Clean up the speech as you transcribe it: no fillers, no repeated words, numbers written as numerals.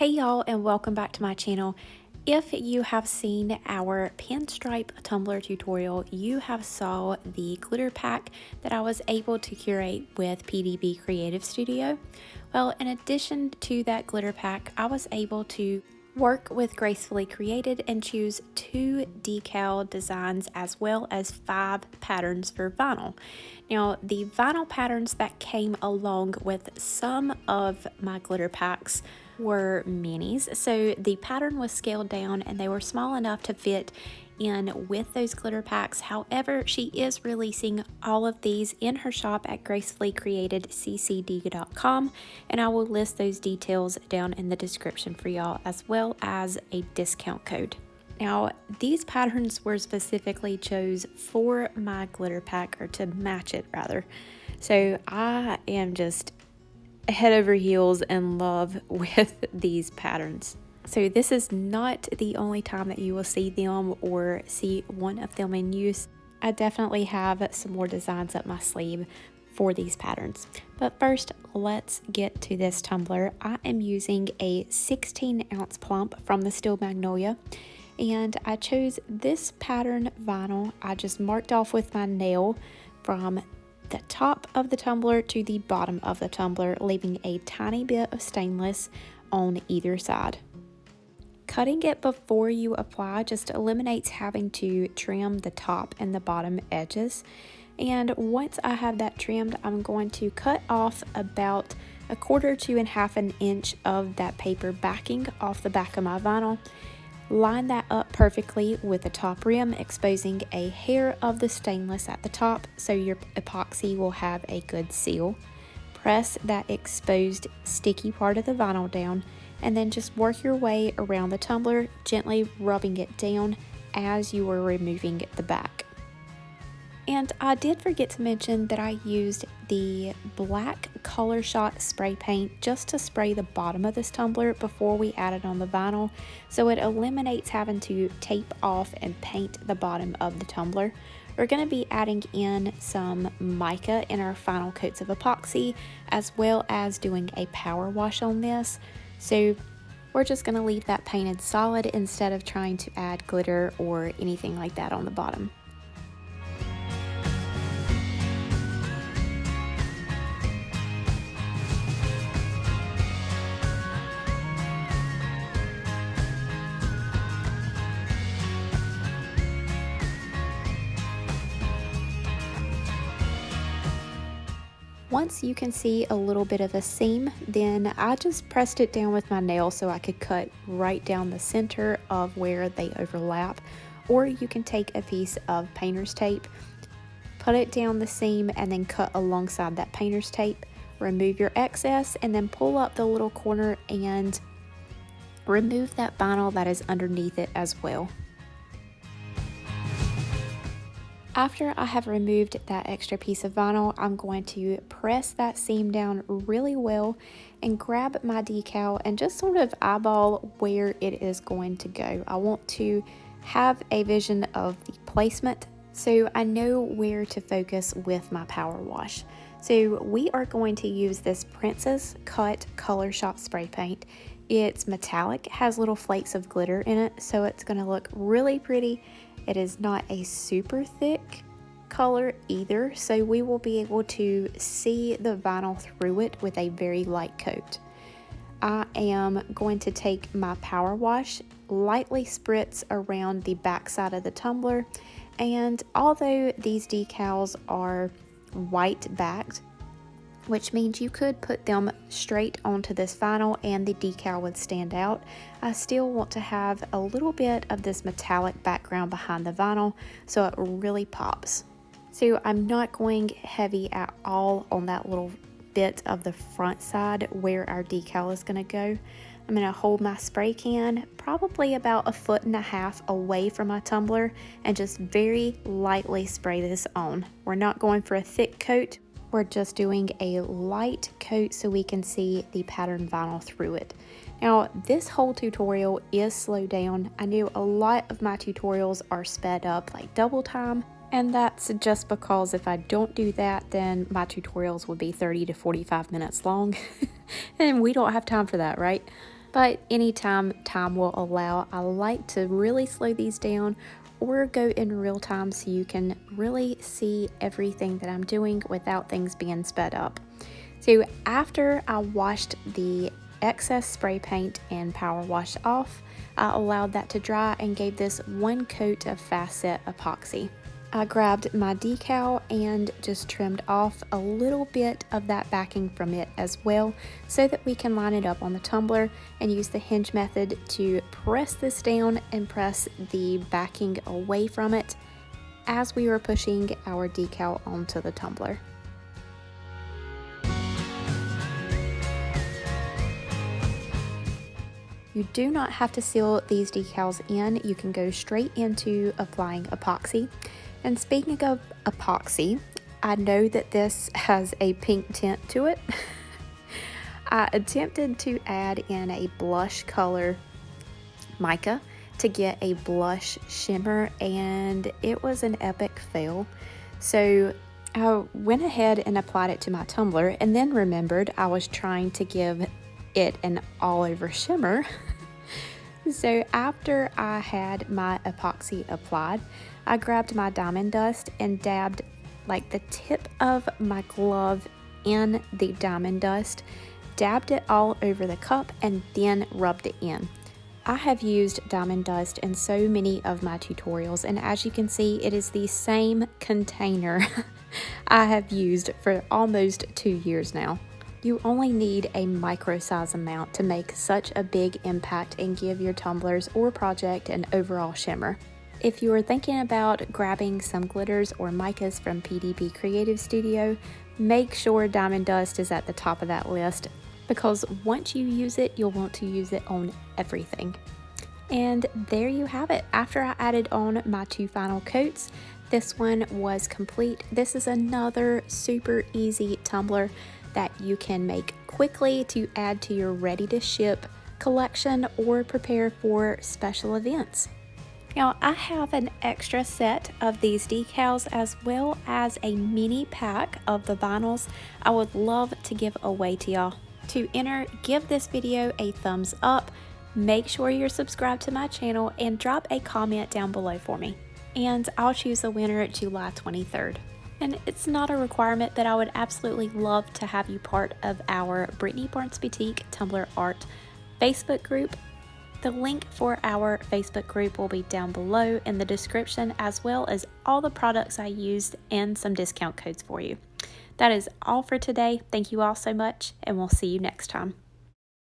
Hey y'all, and welcome back to my channel. If you have seen our pinstripe tumbler tutorial, you have saw the glitter pack that I was able to curate with PDB Creative Studio. Well, in addition to that glitter pack, I was able to work with Gracefully Created and choose 2 decal designs as well as 5 patterns for vinyl. Now, the vinyl patterns that came along with some of my glitter packs were minis, so the pattern was scaled down and they were small enough to fit in with those glitter packs. However, she is releasing all of these in her shop at gracefullycreatedccd.com, and I will list those details down in the description for y'all, as well as a discount code. Now, these patterns were specifically chose for my glitter pack, or to match it rather. So I am just head over heels in love with these patterns. So this is not the only time that you will see them or see one of them in use. I definitely have some more designs up my sleeve for these patterns. But first, let's get to this tumbler. I am using a 16-ounce plump from the Steel Magnolia, and I chose this pattern vinyl. I just marked off with my nail from the top of the tumbler to the bottom of the tumbler, leaving a tiny bit of stainless on either side. Cutting it before you apply just eliminates having to trim the top and the bottom edges. And once I have that trimmed, I'm going to cut off about 1/4 to 1/2 inch of that paper backing off the back of my vinyl. Line that up perfectly with the top rim, exposing a hair of the stainless at the top so your epoxy will have a good seal. Press that exposed sticky part of the vinyl down, and then just work your way around the tumbler, gently rubbing it down as you are removing the back. And I did forget to mention that I used the black color shot spray paint just to spray the bottom of this tumbler before we added on the vinyl, so it eliminates having to tape off and paint the bottom of the tumbler. We're going to be adding in some mica in our final coats of epoxy, as well as doing a power wash on this. So we're just going to leave that painted solid instead of trying to add glitter or anything like that on the bottom. Once you can see a little bit of a seam, then I just pressed it down with my nail so I could cut right down the center of where they overlap. Or you can take a piece of painter's tape, put it down the seam, and then cut alongside that painter's tape. Remove your excess and then pull up the little corner and remove that vinyl that is underneath it as well. After I have removed that extra piece of vinyl, I'm going to press that seam down really well and grab my decal and just sort of eyeball where it is going to go. I want to have a vision of the placement so I know where to focus with my power wash. So we are going to use this Princess Cut Color Shot spray paint. It's metallic, has little flakes of glitter in it, so it's going to look really pretty. It is not a super thick color either, so we will be able to see the vinyl through it with a very light coat. I am going to take my power wash, lightly spritz around the back side of the tumbler, and although these decals are white backed, which means you could put them straight onto this vinyl and the decal would stand out, I still want to have a little bit of this metallic background behind the vinyl so it really pops. So I'm not going heavy at all on that little bit of the front side where our decal is going to go. I'm going to hold my spray can probably about 1.5 feet away from my tumbler and just very lightly spray this on. We're not going for a thick coat. We're just doing a light coat so we can see the pattern vinyl through it. Now, this whole tutorial is slowed down. I know a lot of my tutorials are sped up like double time, and that's just because if I don't do that, then my tutorials would be 30 to 45 minutes long, and we don't have time for that, right? But anytime time will allow, I like to really slow these down or go in real time so you can really see everything that I'm doing without things being sped up. So after I washed the excess spray paint and power wash off, I allowed that to dry and gave this one coat of fast set epoxy. I grabbed my decal and just trimmed off a little bit of that backing from it as well so that we can line it up on the tumbler and use the hinge method to press this down and press the backing away from it as we were pushing our decal onto the tumbler. You do not have to seal these decals in. You can go straight into applying epoxy. And speaking of epoxy, I know that this has a pink tint to it. I attempted to add in a blush color mica to get a blush shimmer, and it was an epic fail. So I went ahead and applied it to my tumbler and then remembered I was trying to give it an all over shimmer. So after I had my epoxy applied, I grabbed my Damond dust and dabbed like the tip of my glove in the Damond dust, dabbed it all over the cup, and then rubbed it in. I have used Damond dust in so many of my tutorials, and as you can see, it is the same container I have used for almost 2 years now. You only need a micro size amount to make such a big impact and give your tumblers or project an overall shimmer. If you are thinking about grabbing some glitters or micas from PDP Creative Studio, make sure Damond dust is at the top of that list, because once you use it, you'll want to use it on everything. And there you have it. After I added on my 2 final coats, this one was complete. This is another super easy tumbler that you can make quickly to add to your ready to ship collection or prepare for special events. Now I have an extra set of these decals as well as a mini pack of the vinyls I would love to give away to y'all. To enter, give this video a thumbs up, make sure you're subscribed to my channel, and drop a comment down below for me. And I'll choose a winner July 23rd. And it's not a requirement, but I would absolutely love to have you part of our Brittany Barnes Boutique Tumbler Art Facebook group. The link for our Facebook group will be down below in the description, as well as all the products I used and some discount codes for you. That is all for today. Thank you all so much, and we'll see you next time.